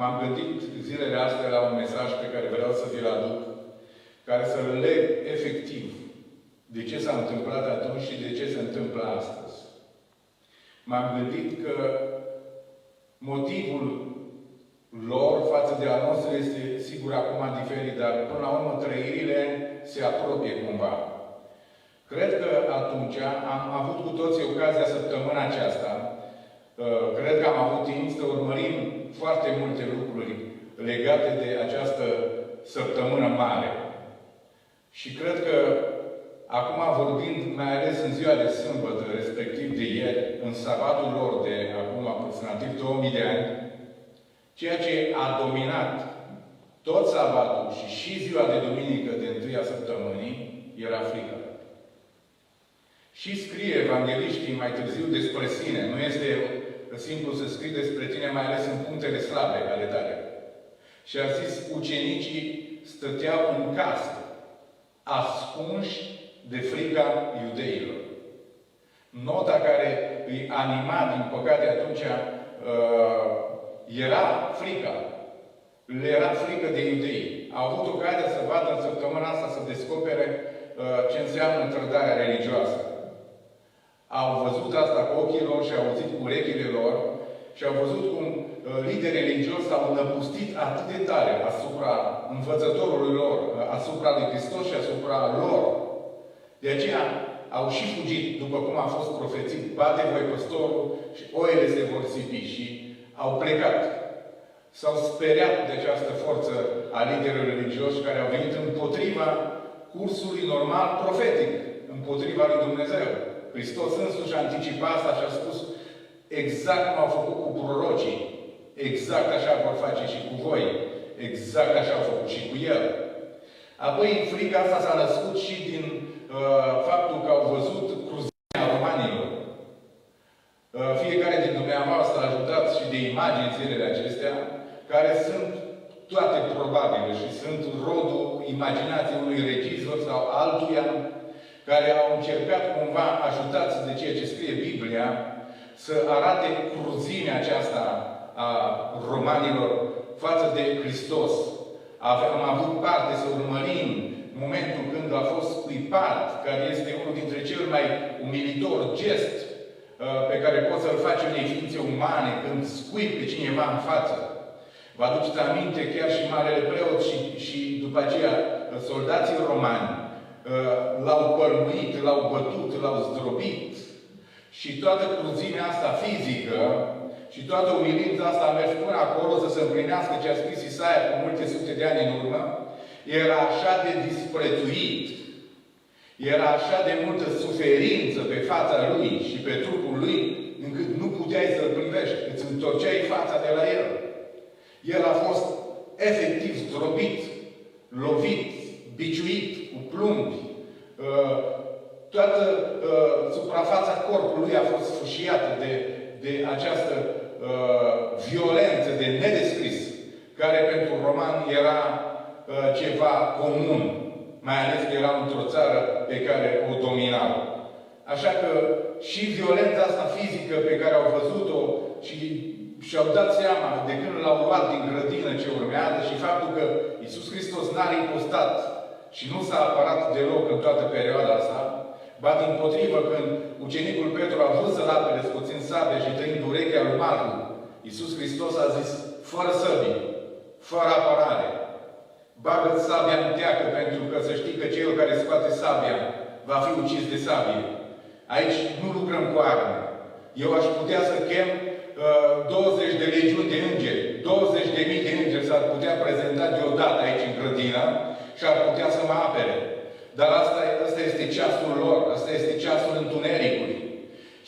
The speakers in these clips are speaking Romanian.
m-am gândit zilele astea la un mesaj pe care vreau să vi-l aduc, care să-l leg efectiv de ce s-a întâmplat atunci și de ce se întâmplă astăzi. M-am gândit că motivul lor față de al nostru este sigur acum diferit, dar până la urmă trăirile se apropie cumva. Cred că atunci am avut cu toții ocazia săptămâna aceasta. Cred că am avut timp să urmărim foarte multe lucruri legate de această săptămână mare. Și cred că acum vorbind, mai ales în ziua de sâmbătă, respectiv de ieri, în sabatul lor de acum aproximativ 2000 de ani, ceea ce a dominat tot sabatul și ziua de duminică de întâia săptămânii era frica. Și scrie evangeliștii mai târziu despre sine. Nu este simplu să scrii despre tine, mai ales în punctele slabe ale tale. Și a zis, ucenicii stăteau în casă, ascunși de frica iudeilor. Nota care îi anima, din păcate, atunci era frica. Le era frică de iudei. Au avut ocazia să vadă în săptămâna asta, să descopere ce înseamnă trădarea religioasă. Au văzut asta cu ochii lor și au auzit cu urechile lor și au văzut cum liderii religioși s-au năpustit atât de tare asupra învățătorului lor, asupra lui Hristos și asupra lor. De aceea au și fugit, după cum a fost profețit, bate voi păstorul și oile se vor sipi și au plecat. S-au speriat de această forță a liderilor religioși care au venit împotriva cursului normal profetic, împotriva lui Dumnezeu. Hristos însuși a anticipat asta și a spus exact cum au făcut cu prorocii. Exact așa vor face și cu voi. Exact așa au făcut și cu El. Apoi, frica asta s-a născut și din faptul că au văzut cruzimea romanilor. Fiecare din dumneavoastră a ajutat și de imagini zilele acestea, care sunt toate probabile și sunt rodul imaginației unui regizor sau altuia, care au încercat cumva, ajutați de ceea ce scrie Biblia, să arate cruzimea aceasta a romanilor față de Hristos. Am avut parte să urmărim momentul când a fost scuipat, care este unul dintre cel mai umilitor gest pe care poți să-l faci unei ființe umane când scuipi pe cineva în față. Vă aduceți aminte chiar și marele preot și după aceea soldații romani l-au pălmuit, l-au bătut, l-au zdrobit. Și toată cruzimea asta fizică și toată umilința asta a mers până acolo să se împlinească ce a scris Isaia cu multe sute de ani în urmă. Era așa de disprețuit. Era așa de multă suferință pe fața lui și pe trupul lui, încât nu puteai să-l privești. Îți întorceai fața de la el. El a fost efectiv zdrobit, lovit, biciuit cu plumbi. Toată suprafața corpului a fost sfâșiată de această violență de nedescris, care pentru romani era ceva comun, mai ales că era într-o țară pe care o dominau. Așa că și violența asta fizică pe care au văzut-o și-au dat seama de când l-au luat din grădină ce urmează și faptul că Iisus Hristos n-a ripostat și nu s-a apărat deloc în toată perioada asta, ba dimpotrivă, când ucenicul Petru a vrut să-l apere scoțind sabia și tăind urechea lui Marcu, Iisus Hristos a zis, fără săbii, fără apărare, bagă-ți sabia în teacă, pentru că să știi că cel care scoate sabia va fi ucis de sabie. Aici nu lucrăm cu arme. Eu aș putea să chem 20 de legiuni de îngeri, 20.000 de îngeri s-ar putea prezenta deodată aici în grădină și ar putea să mă apere. Dar asta este ceasul lor, asta este ceasul întunericului.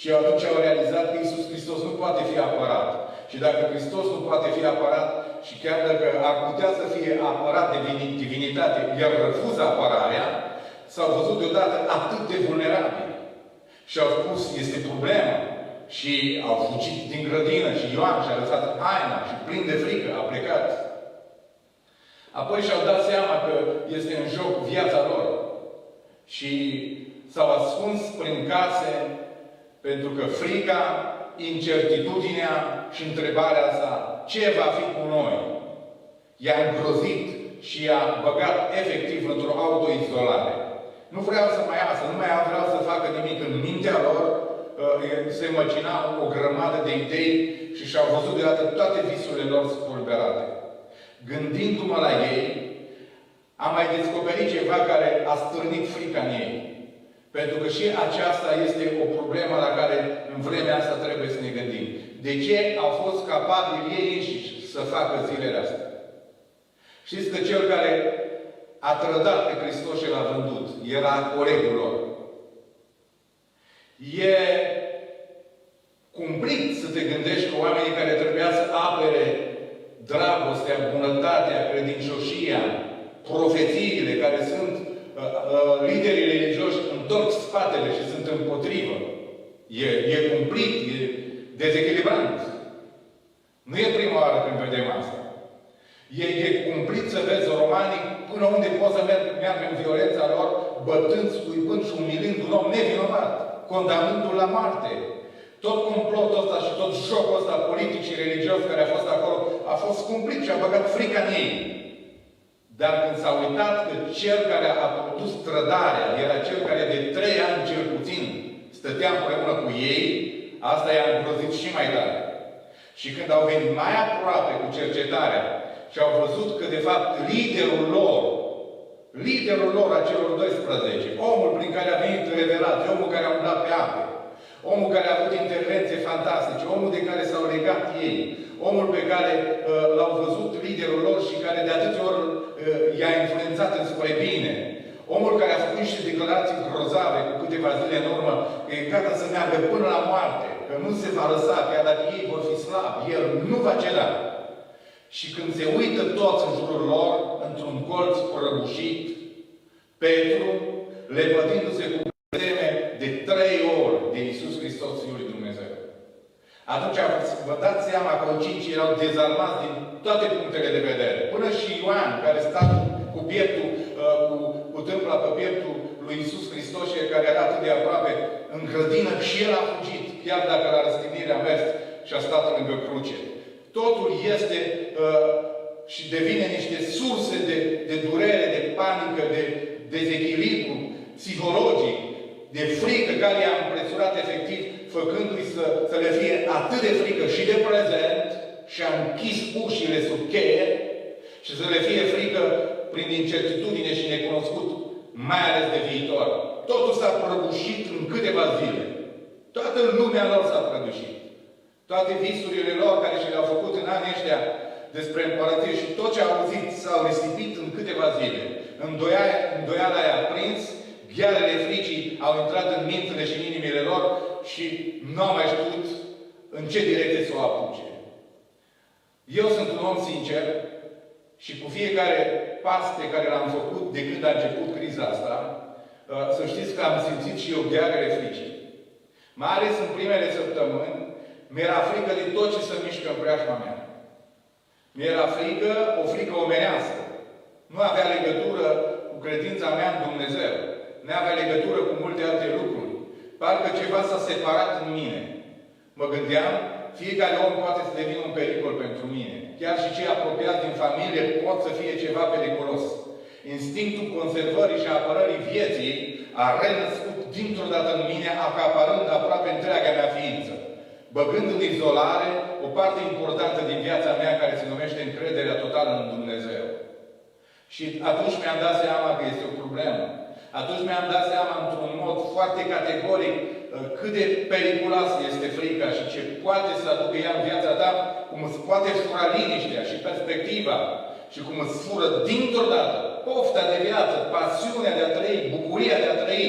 Și atunci au realizat că Iisus Hristos nu poate fi apărat. Și dacă Hristos nu poate fi apărat, și chiar dacă ar putea să fie apărat de divinitate, iar refuză apărarea, s-au văzut deodată atât de vulnerabili. Și au spus, este problemă. Și au fugit din grădină și Ioan și-a lăsat haina și plin de frică a plecat. Apoi și-au dat seama că este în joc viața lor. Și s-au ascuns prin case pentru că frica incertitudinea și întrebarea sa, ce va fi cu noi? I-a îngrozit și i-a băgat efectiv într-o autoizolare. Nu vreau să mai iasă, nu mai vreau să facă nimic în mintea lor, se măcina o grămadă de idei și și-au văzut deodată toate visurile lor spulberate. Gândindu-mă la ei, am mai descoperit ceva care a stârnit frica în ei. Pentru că și aceasta este o problemă la care în vremea asta trebuie să ne gândim. De ce au fost capabili ei înșiși să facă zilele astea? Știți că cel care a trădat pe Hristos și l-a vândut era colegul lor. E cumplit să te gândești că oamenii care trebuia să apere dragostea, bunătatea, credincioșia, profețiile care sunt liderii religioși întorc spatele și sunt împotrivă. E cumplit, e dezechilibrant. Nu e prima oară când vedem asta. E cumplit să vezi romanii până unde pot să meargă în violența lor, bătând, scuipând și umilând un om nevinovat, condamnându-l la moarte. Tot complotul ăsta și tot jocul ăsta politic și religios care a fost acolo a fost cumplit și a băgat frica în ei. Dar când s-a uitat că cel care a produs trădarea era cel care de 3 ani cel puțin stătea împreună cu ei, asta i-a îngrozit și mai tare. Și când au venit mai aproape cu cercetarea și au văzut că, de fapt, liderul lor a celor 12, omul prin care a venit revelație, omul care a umblat pe ape, omul care a avut intervenții fantastice, omul de care s-au legat ei, omul pe care l-au văzut liderul lor și care de atâtea ori i-a influențat înspre bine, omul care a făcut niște declarații grozave cu câteva zile în urmă, că e gata să meargă până la moarte, că nu se va lăsa, chiar dacă ei vor fi slabi, el nu va ceda. Și când se uită toți în jurul lor, într-un colț prăbușit, Petru, lepădindu-se cu teme de 3 ori de Iisus Hristos, Fiul lui Dumnezeu. Atunci vă dați seama că ucenicii erau dezarmați din toate punctele de vedere. Până și Ioan, care sta cu pieptul, cu tâmpla pe pieptul lui Iisus Hristos și care era atât de aproape în grădină, și el a fugit, chiar dacă la răstignire a mers și a stat lângă cruce. Totul este și devine niște surse de durere, de panică, de dezechilibru psihologic, de frică care i-a împresurat efectiv, făcându-i să le fie atât de frică și de prezent, și a închis ușile sub cheie, și să le fie frică prin incertitudine și necunoscut, mai ales de viitor. Totul s-a prăbușit în câteva zile. Toată lumea lor s-a prăbușit. Toate visurile lor care și le-au făcut în anii ăștia despre împărăție și tot ce au auzit s-au risipit în câteva zile. Îndoiala i-a prins, ghearele fricii au intrat în mințile și în inimile lor și nu au mai știut în ce direcție să o apuce. Eu sunt un om sincer și cu fiecare pas pe care l-am făcut de când a început criza asta, să știți că am simțit și eu ghearele fricii. Mai ales în primele săptămâni, mi-era frică de tot ce se mișcă în preajma mea. Mi-era frică, o frică omenească. Nu avea legătură cu credința mea în Dumnezeu. Nu avea legătură cu multe alte lucruri. Parcă ceva s-a separat în mine. Mă gândeam, fiecare om poate să devină un pericol pentru mine. Chiar și cei apropiați din familie pot să fie ceva periculos. Instinctul conservării și apărării vieții a renăscut dintr-o dată în mine, acaparând aproape întreaga mea ființă, băgând în izolare o parte importantă din viața mea care se numește încrederea totală în Dumnezeu. Și atunci mi-am dat seama că este o problemă. Atunci mi-am dat seama într-un mod foarte categoric cât de periculoasă este frica și ce poate să aducă ea în viața ta, cum îți poate fura liniștea și perspectiva și cum îți fură dintr-o dată pofta de viață, pasiunea de a trăi, bucuria de a trăi,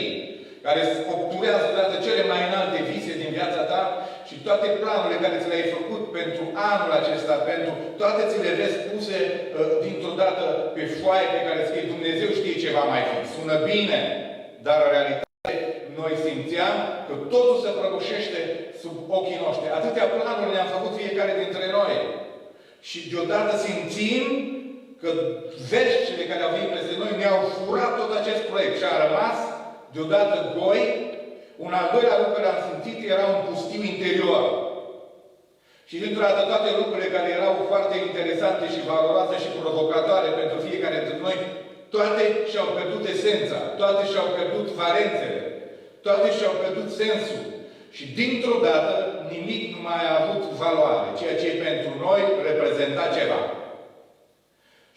care îți obturează odată cele mai înalte vise din viața ta și toate planurile care ți le-ai făcut pentru anul acesta, pentru toate ți le vezi puse dintr-o dată pe foaie pe care scrie Dumnezeu știe ce va mai fi. Sună bine, dar în realitate noi simțeam că totul se prăbușește sub ochii noștri. Atâtea planuri ne-am făcut fiecare dintre noi. Și deodată simțim că veștile care au venit peste noi ne-au furat tot acest proiect și a rămas deodată goi. Un al doilea lucru care am simțit era un pustiu interior. Și dintr-o dată toate lucrurile care erau foarte interesante și valoroase și provocatoare pentru fiecare dintre noi, toate și-au pierdut esența, toate și-au pierdut valențele, toate și-au pierdut sensul. Și dintr-o dată nimic nu mai a avut valoare, ceea ce pentru noi reprezenta ceva.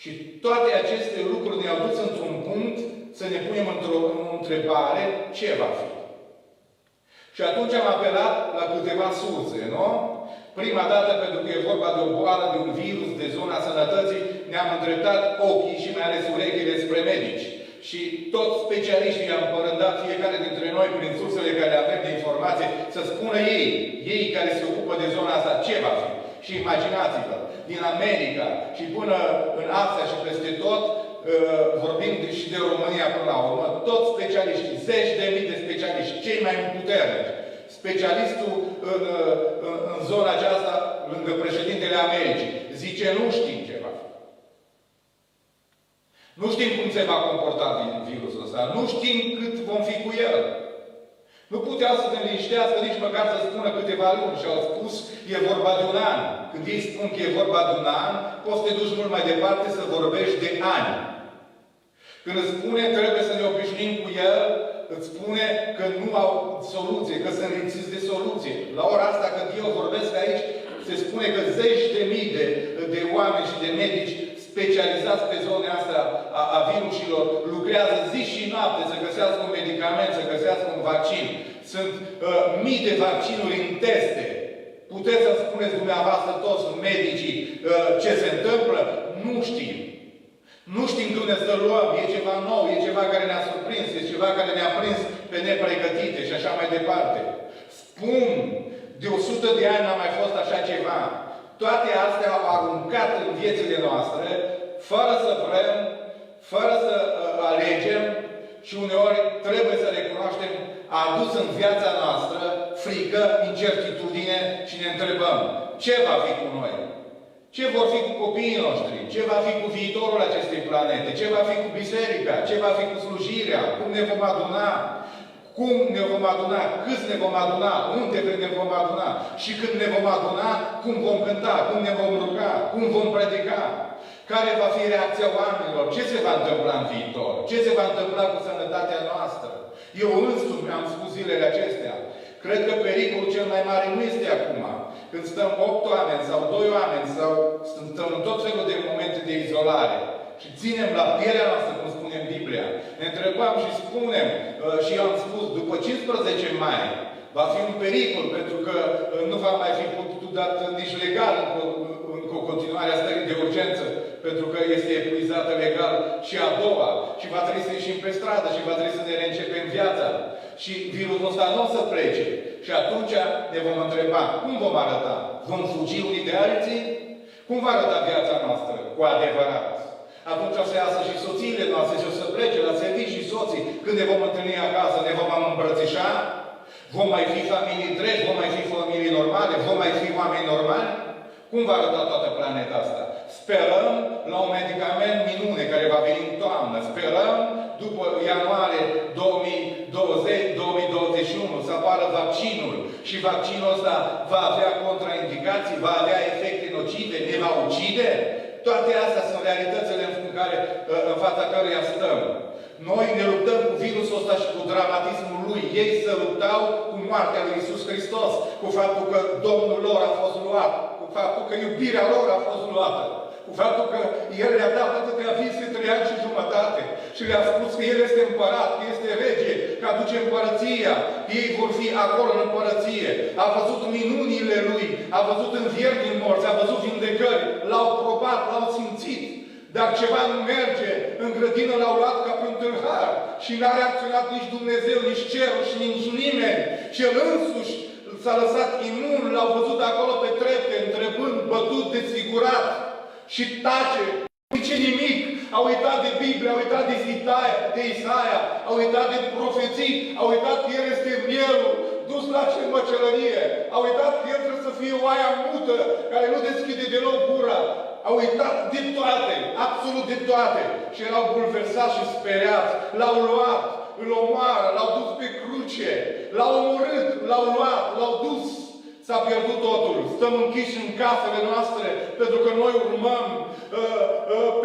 Și toate aceste lucruri ne-au dus într-un punct să ne punem într-o întrebare, ce va fi? Și atunci am apelat la câteva surse, nu? Prima dată, pentru că e vorba de o boală, de un virus, de zona sănătății, ne-am îndreptat ochii și mai ales urechile spre medici. Și toți specialiștii am părândat fiecare dintre noi prin sursele care avem de informație să spună ei care se ocupă de zona asta, ce va fi. Și imaginați-vă, din America și până în Asia și peste tot, vorbim și de România până la urmă, toți specialiștii, zeci de mii de specialiști, cei mai puternici. Specialistul în zona aceasta, lângă președintele Americii, zice, nu știm ce va fi. Nu știm cum se va comporta virusul ăsta. Nu știm cât vom fi cu el. Nu puteau să ne liniștească nici măcar să spună câteva luni. Și au spus, e vorba de un an. Când ei spun că e vorba de un an, poți să te duci mult mai departe să vorbești de ani. Când îți spune, trebuie să ne obișnuim cu el, îți spune că nu au soluție, că sunt lipsiți de soluție. La ora asta, când eu vorbesc aici, se spune că zeci de mii de oameni și de medici specializați pe zona asta a virusilor lucrează zi și noapte să găsească un medicament, să găsească un vaccin. Sunt mii de vaccinuri în teste. Puteți să spuneți dumneavoastră toți medicii ce se întâmplă? Nu știm. Nu știm de unde să luăm. E ceva nou, e ceva care ne-a surprins, e ceva care ne-a prins pe nepregătite și așa mai departe. Spun, de 100 de ani n-a mai fost așa ceva. Toate astea au aruncat în viețile noastre, fără să vrem, fără să alegem și uneori trebuie să recunoaștem, a adus în viața noastră frică, incertitudine și ne întrebăm, ce va fi cu noi? Ce vor fi cu copiii noștri? Ce va fi cu viitorul acestei planete? Ce va fi cu biserica? Ce va fi cu slujirea? Cum ne vom aduna? Cum ne vom aduna? Câți ne vom aduna? Unde ne vom aduna? Și când ne vom aduna, cum vom cânta? Cum ne vom ruga? Cum vom predica? Care va fi reacția oamenilor? Ce se va întâmpla în viitor? Ce se va întâmpla cu sănătatea noastră? Eu însumi am spus zilele acestea. Cred că pericolul cel mai mare nu este acum. Când stăm 8 oameni sau 2 oameni sau stăm în tot felul de momente de izolare și ținem la pielea noastră, cum spune în Biblia, ne întrebăm și spunem, și eu am spus, după 15 mai va fi un pericol, pentru că nu va mai fi putut dat nici legal încă o continuare a stării de urgență, pentru că este epuizată legal și a doua, și va trebui să ieșim pe stradă și va trebui să ne reîncepem viața. Și virusul ăsta nu o să plece. Și atunci ne vom întreba, cum vom arăta? Vom fugi unii de alții? Cum va arăta viața noastră cu adevărat? Atunci o să iasă și soțiile noastre și o să plece la servici și soții. Când ne vom întâlni acasă, ne vom îmbrățișa? Vom mai fi familii drepți? Vom mai fi familii normale? Vom mai fi oameni normali? Cum va arăta toată planeta asta? Sperăm la un medicament minune care va veni în toamnă. Sperăm după ianuarie 2020-2021 să apară vaccinul. Și vaccinul ăsta va avea contraindicații, va avea efecte nocive, ne va ucide. Toate astea sunt realitățile în fața căruia stăm. Noi ne luptăm cu virusul ăsta și cu dramatismul lui. Ei se luptau cu moartea lui Iisus Hristos, cu faptul că Domnul lor a fost luat, cu faptul că iubirea lor a fost luată, cu faptul că El le-a dat atâtea vise 3 ani și jumătate și le-a spus că El este împărat, că este rege, că aduce împărăția, ei vor fi acolo în împărăție. A văzut minunile Lui, a văzut învieri din morți, a văzut vindecări, l-au probat, l-au simțit. Dar ceva nu merge. În grădină l-au luat ca pe un tâlhar și n-a reacționat nici Dumnezeu, nici cerul și nici nimeni. Și El însuși s-a lăsat imun, l-au văzut acolo pe trepte, întrebând, bătut, desfigurat și tace. Nu zice nimic. A uitat de Biblie, a uitat de Isaia, a uitat de profeții, a uitat că El este mielul dus la măcelărie. A uitat că El trebuie să fie oaia mută, care nu deschide deloc gura. Au uitat de toate, absolut de toate. Și erau bulversați și speriați. L-au luat, îl omoară, l-au dus pe cruce, l-au omorât, l-au luat, l-au dus S-a pierdut totul. Stăm închiși în casele noastre pentru că noi urmăm.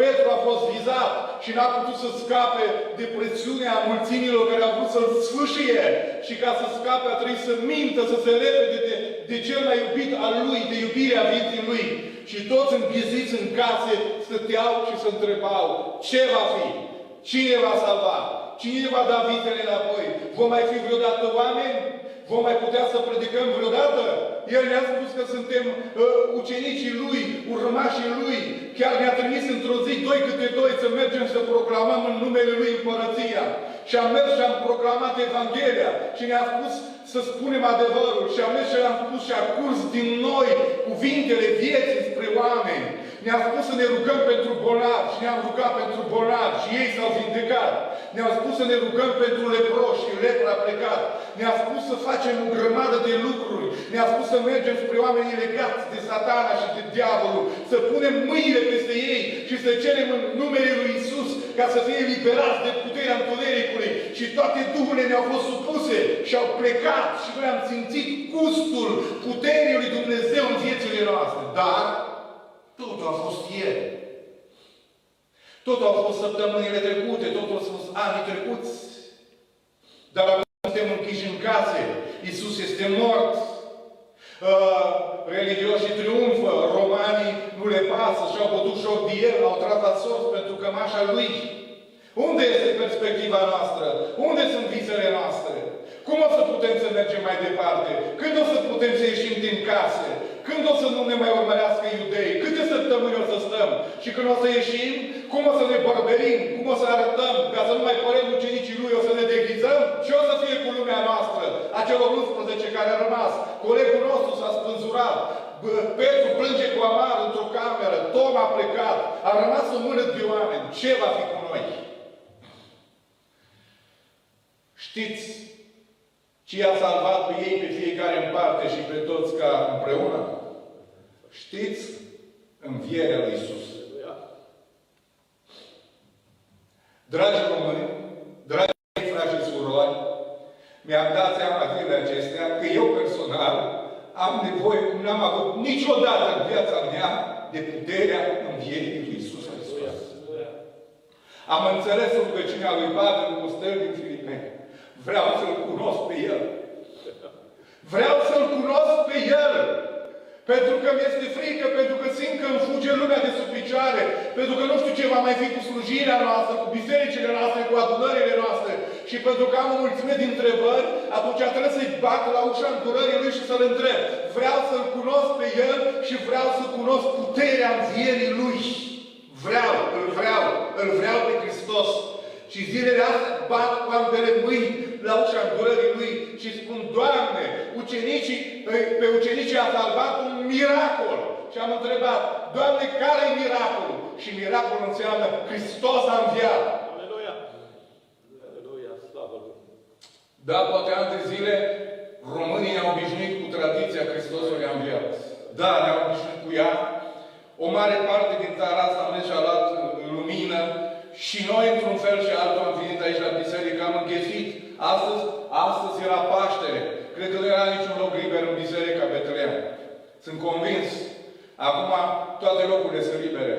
Petru a fost vizat și n-a putut să scape de presiunea mulțimilor care au vrut să-l sfâșie. Și ca să scape a trebuit să mintă, să se repede de cel mai iubit al lui, de iubirea vieții lui. Și toți înghiziți în case stăteau și se întrebau: ce va fi? Cine va salva? Cine va da vitele înapoi? Vom mai fi vreodată oameni? Vom mai putea să predicăm vreodată? El ne-a spus că suntem ucenicii Lui, urmașii Lui. Chiar ne-a trimis într-o zi, 2 câte 2, să mergem să proclamăm în numele Lui împărăția. Și am mers și am proclamat Evanghelia. Și ne-a spus să spunem adevărul. Și am mers și am spus și a curs din noi cuvintele vieții spre oameni. Ne-a spus să ne rugăm pentru bolnavi și ne-am rugat pentru bolnavi și ei s-au vindecat. Ne-a spus să ne rugăm pentru leproși și lepra a plecat. Ne-a spus să facem o grămadă de lucruri. Ne-a spus să mergem spre oamenii legați de Satana și de diavolul. Să punem mâinile peste ei și să cerem în numele Lui Iisus ca să fie eliberați de puterea întunericului. Și toate duhurile ne-au fost supuse și au plecat și noi am simțit gustul puterii lui Dumnezeu în viețile noastre. Dar totul a fost ieri. Totul a fost săptămânile trecute, totul a fost anii trecuți. Dar acum suntem închiși în case. Iisus este mort. Religioșii triumfă. Romanii nu le pasă și-au bătut joc de el, au tras la sorți pentru cămașa lui. Unde este perspectiva noastră? Unde sunt visele noastre? Cum o să putem să mergem mai departe? Când o să putem să ieșim din case? Când o să nu ne mai urmărească iudei? Câte săptămâni o să stăm? Și când o să ieșim, cum o să ne bărberim? Cum o să arătăm? Ca să nu mai părem ucenicii lui, o să ne deghizăm? Ce o să fie cu lumea noastră? Acelor 11 care a rămas. Colegul nostru s-a spânzurat. Petru plânge cu amar într-o cameră. Tom a plecat. A rămas o mână de oameni. Ce va fi cu noi? Știți ce i-a salvat pe ei, pe fiecare în parte și pe toți ca împreună? Știți? Învierea lui Iisus. Dragi români, dragi frați și surori, mi-am dat seama zilele acestea că eu personal am nevoie, cum n-am avut niciodată în viața mea, de puterea învierii lui Iisus Hristos. Am înțeles rugăciunea lui Pavel în Costel din Filipeni. Vreau să-L cunosc pe El. Vreau să-L cunosc pe El. Pentru că mi-este frică, pentru că simt că îmi fuge lumea de sub picioare, pentru că nu știu ce va mai fi cu slujirea noastră, cu bisericile noastre, cu adunările noastre. Și pentru că am o mulțime de întrebări, atunci trebuie să-i bat la ușa îndurării Lui și să-L întreb. Vreau să-L cunosc pe El și vreau să cunosc puterea învierii Lui. Îl vreau pe Hristos. Și zilele astea bat cu ambele mâini la ușa îndurării Lui și spun: Doamne, pe ucenicii a salvat un miracol. Și am întrebat: Doamne, care e miracolul? Și miracolul înseamnă Hristos a înviat. Aleluia! Aleluia! Slavă Lui! Da, poate ani de zile românii ne-au obișnuit cu tradiția Hristosului a înviat. Da, ne-au obișnuit cu ea. O mare parte din țara asta a mers și a luat lumină. Și noi, într-un fel și altul, am venit aici la biserică, am înghesit. Astăzi era Paștele. Cred că nu era niciun loc liber în biserica Betleem. Sunt convins. Acum toate locurile sunt libere.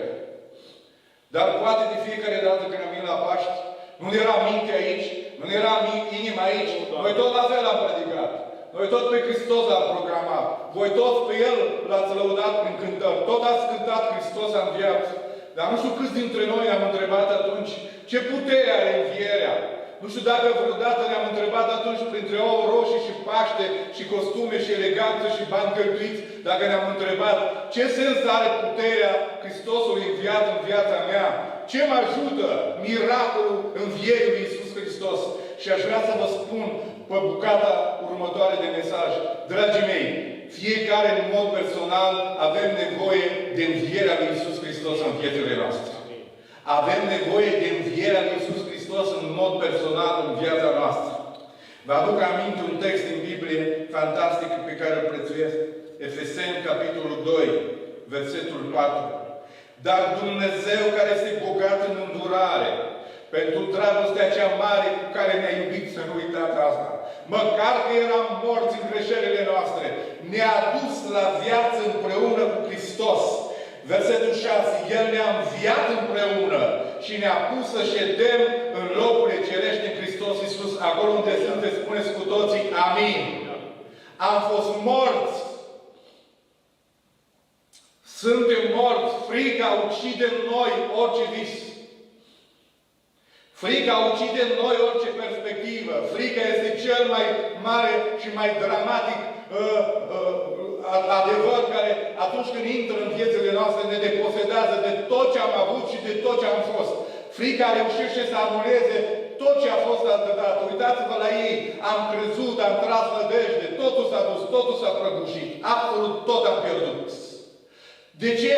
Dar poate de fiecare dată când am venit la Paști, nu era minte aici, nu era inima aici. Noi tot la fel am predicat. Noi tot pe Hristos l-am proclamat. Voi toți pe El l-ați lăudat prin cântări. Tot ați cântat Hristos a înviat. Dar nu știu câți dintre noi ne-am întrebat atunci ce putere are învierea. Nu știu dacă vreodată ne-am întrebat atunci printre ouă roșii și Paște și costume și eleganță și bani cheltuiți, dacă ne-am întrebat ce sens are puterea Hristosului înviat în viața mea. Ce mă ajută miracolul învierii lui Iisus Hristos. Și aș vrea să vă spun pe bucata următoare de mesaj. Dragii mei, fiecare în mod personal avem nevoie de învierea lui Iisus Hristos în viețile noastre. Avem nevoie de învierea lui Iisus Hristos în mod personal în viața noastră. Vă aduc aminte un text din Biblie fantastic pe care îl prețuiesc. Efeseni, capitolul 2, versetul 4. Dar Dumnezeu care este bogat în îndurare, pentru dragostea cea mare cu care ne-a iubit, să nu uitați asta. măcar că eram morți în greșelile noastre, ne-a dus la viață împreună cu Hristos. Versetul 6. El ne-a înviat împreună și ne-a pus să ședem în locurile cerești în Hristos Iisus. Acolo unde sunteți, spuneți cu toții amin. Am fost morți. Suntem morți. Frica ucide în noi orice vis. Frica ucide în noi orice perspectivă. Frica este cel mai mare și mai dramatic adevăr care atunci când intră în viețile noastre ne deposedează de tot ce am avut și de tot ce am fost. Frica reușește să anuleze tot ce a fost dat. Uitați-vă la ei. Am crezut, am tras nădejde, totul s-a dus, totul s-a prăbușit. Absolut tot am pierdut. De ce?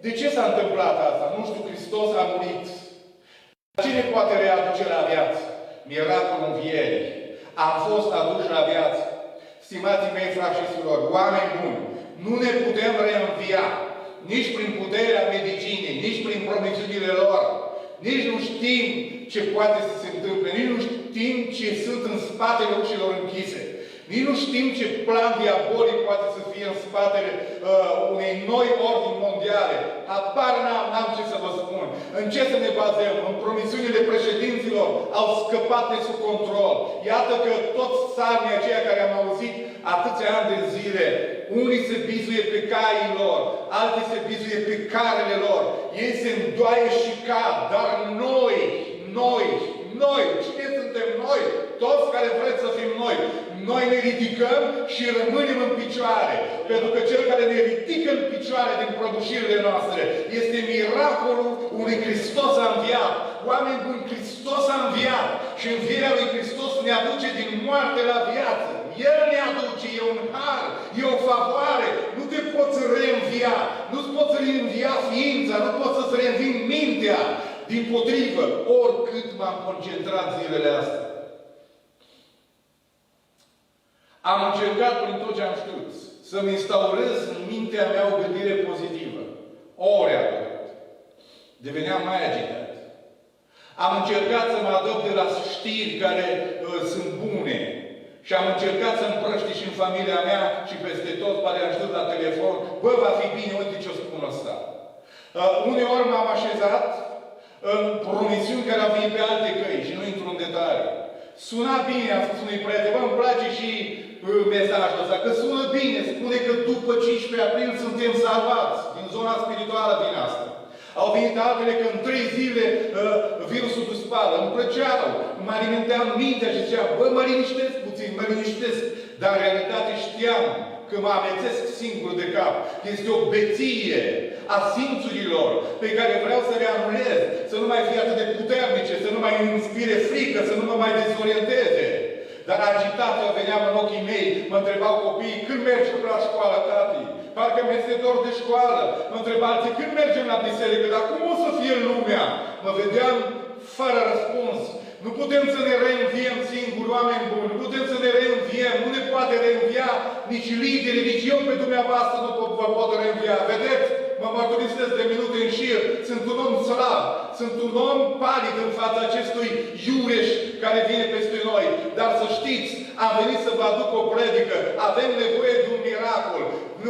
De ce s-a întâmplat asta? Nu știu, Hristos a murit. Cine poate readuce la viață? Miracolul învierii. Am fost aduși la viață. Stimații mei, frați și surori, oameni buni, nu ne putem reînvia nici prin puterea medicinei, nici prin promisiunile lor. Nici nu știm ce poate să se întâmple, nici nu știm ce sunt în spatele ușilor închise. Nici nu știm ce plan diabolic poate să fie în spatele unei noi ordini mondiale. Apar n-am ce să vă spun. În ce să ne bazăm? În promisiunile președinților au scăpat de sub control. Iată că toți țarii aceia care am auzit atâția ani de zile, unii se bizuie pe caii lor, alții se bizuie pe carele lor. Ei se îndoaie și cad, dar noi, cine suntem noi? Toți care vreți să fim noi ne ridicăm și rămânem în picioare. Pentru că Cel care ne ridică în picioare din prăbușirile noastre este miracolul unui Hristos a înviat. Oameni buni, Hristos a înviat. Și învierea lui Hristos ne aduce din moarte la viață. El ne aduce, e un har, e o favoare. Nu te poți reînvia. Nu-ți poți reînvia ființa, nu poți să-ți reînvii mintea. Dimpotrivă, oricât m-am concentrat zilele astea. Am încercat prin tot ce am știut să-mi instaurez în mintea mea o gândire pozitivă. Ori atât. Deveneam mai agitat. Am încercat să mă adopt de la știri care sunt bune. Și am încercat să împrăști și în familia mea și peste tot, pare am știut la telefon, bă, va fi bine, uite ce o spun ăsta. Uneori m-am așezat în promisiuni care au venit pe alte căi și nu intru în detalii. Suna bine, am spus unui prieten, bă, îmi place și mesajul ăsta, că sună bine, spune că după 15 aprilie suntem salvați. Din zona spirituală din asta. Au venit altele că în 3 zile virusul dispare. Îmi plăceau, mă alimenteam mintea și ziceam, bă, mă liniștesc puțin, mă liniștesc. Dar în realitate știam că mă amețesc singur de cap. Este o beție a simțurilor pe care vreau să le anulez, să nu mai fie atât de puternice, să nu mai inspire frică, să nu mă mai dezorienteze. Dar agitația veneam în ochii mei, mă întrebau copiii, când mergi la școală, tati? Parcă mi-este dor de școală. Mă întreba alții, când mergem la biserică? Dar cum o să fie lumea? Mă vedeam fără răspuns. Nu putem să ne reînviem singuri, oameni buni. Nu putem să ne reînviem. Nu ne poate reînvia nici lideri, nici eu pe dumneavoastră nu vă pot reînvia. Vedeți? Mă mărturisesc de minute în șir. Sunt un om slab. Sunt un om palid în fața acestui iureș care vine peste noi. Dar să știți, am venit să vă aduc o predică. Avem nevoie de un miracol.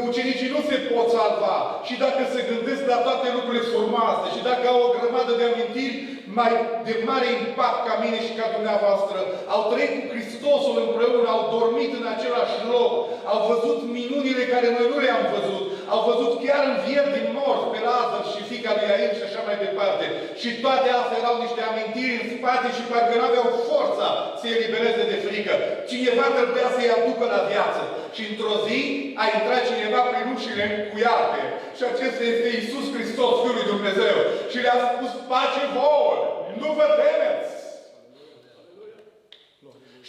Ucenicii nu se pot salva. Și dacă se gândesc la toate lucrurile frumoase și dacă au o grămadă de amintiri mai de mare impact ca mine și ca dumneavoastră, au trăit cu Hristosul împreună, au dormit în același loc, au văzut minunile care noi nu le-am văzut, au văzut chiar învieri din morți pe Lazar și fiica lui Iair și așa mai departe. Și toate astea erau niște amintiri în spate și parcă nu aveau forța să se elibereze de frică. Cineva trebuia să-i aducă la viață. Și într-o zi a intrat cineva prin ușile încuiate. Și acesta este Iisus Hristos, Fiul lui Dumnezeu. Și le-a spus, pace vouă! Nu vă temeți!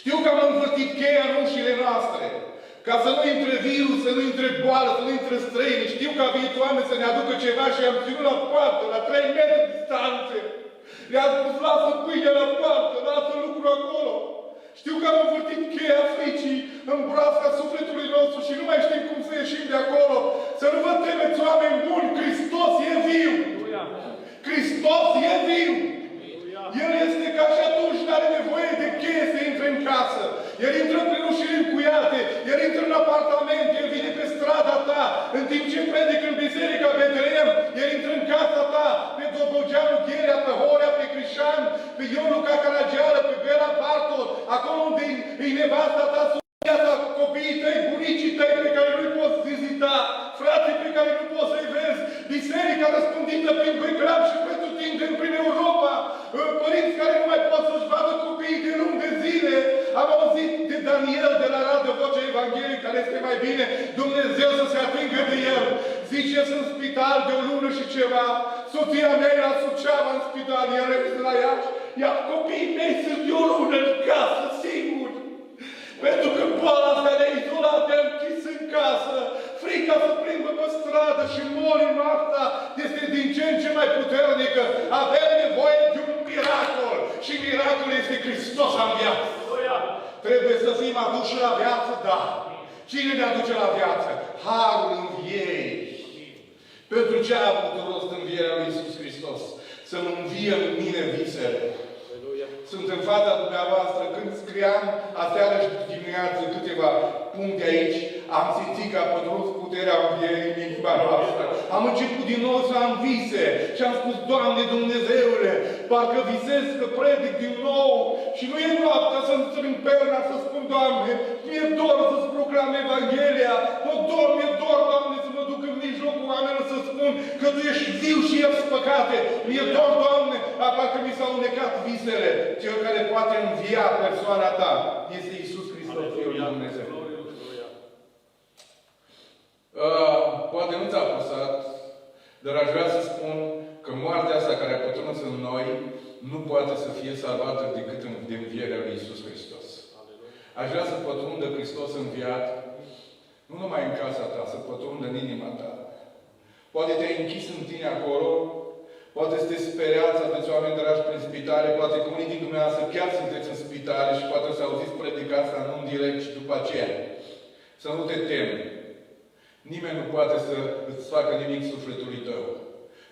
Știu că am învârtit cheia în ușile noastre. Ca să nu intre virus, să nu intre boală, să nu intre străini. Știu că a venit oameni să ne aducă ceva și am ținut la poartă, la 3 metri distanțe. Le-am spus, lasă pâine la poartă, lasă lucrul acolo. Știu că am învârtit cheia fricii în broasca sufletului nostru și nu mai știm cum să ieșim de acolo. Să nu vă temeți, oameni buni, Hristos e viu! Hristos e viu! El este ca și atunci, nu are nevoie de cheie să intre în casă. El intră Bogdan, pe Ionu Cacarageală, pe Bela Bartol, acolo unde e nevasta ta, soția ta, copiii tăi, bunicii tăi pe care nu-i poți vizita, frații pe care nu poți să-i vezi, biserica răspândită prin Belgrad și pretutindeni prin Europa, părinți care nu mai pot să-și vadă copiii de luni de zile. Am auzit de Daniel de la Radio Vocea Evangheliei, care este mai bine Dumnezeu să se atingă de el. Zice, sunt în spital de o lună și ceva, soția mea e la Suceava în spital, el este la Iași, iar copiii mei sunt de o lună în casă, singuri. Pentru că boala asta ne-a izolat, ne-a închis în casă, frica să plimbă pe stradă și molim asta este din ce în ce mai puternică. Avem nevoie de un miracol și miracolul este Hristos în viață. Trebuie să fim aduși la viață, da. Cine ne aduce la viață? Harul învierii. Pentru ce a avut rost învierea lui Iisus Hristos? Să-mi învie în mine visele. Sunt în fața dumneavoastră. Când scriam aseară și dimineață câteva puncte aici, am simțit că a pătruns puterea învierii în inima noastră. Am început din nou să am vise și am spus, Doamne Dumnezeule, parcă visez că predic din nou și nu e noaptea să-mi strâng perna să spun, Doamne, mi-e dor să-ți proclam Evanghelia, mi-e dor, Doamne, să mă duc în mijlocul oamenilor să spun că Tu ești viu și ești păcate. Mi-e dor, Doamne, parcă mi s-au unecat visele. Cel care poate învia persoana Ta este Iisus Hristos, Fiul lui Dumnezeu. Poate nu ți-a apăsat, dar aș vrea să spun că moartea asta care a pătruns în noi nu poate să fie salvată decât de învierea lui Iisus Hristos. Aș vrea să pătrundă Hristos înviat, nu numai în casa ta, să pătrundă în inima ta. Poate te-ai închis în tine acolo, poate să te speriați, aveți oameni dragi prin spitale, poate că unii din dumneavoastră chiar sunteți în spitale și poate să auziți predica asta nu în direct și după aceea. Să nu te temi. Nimeni nu poate să îți facă nimic sufletului tău.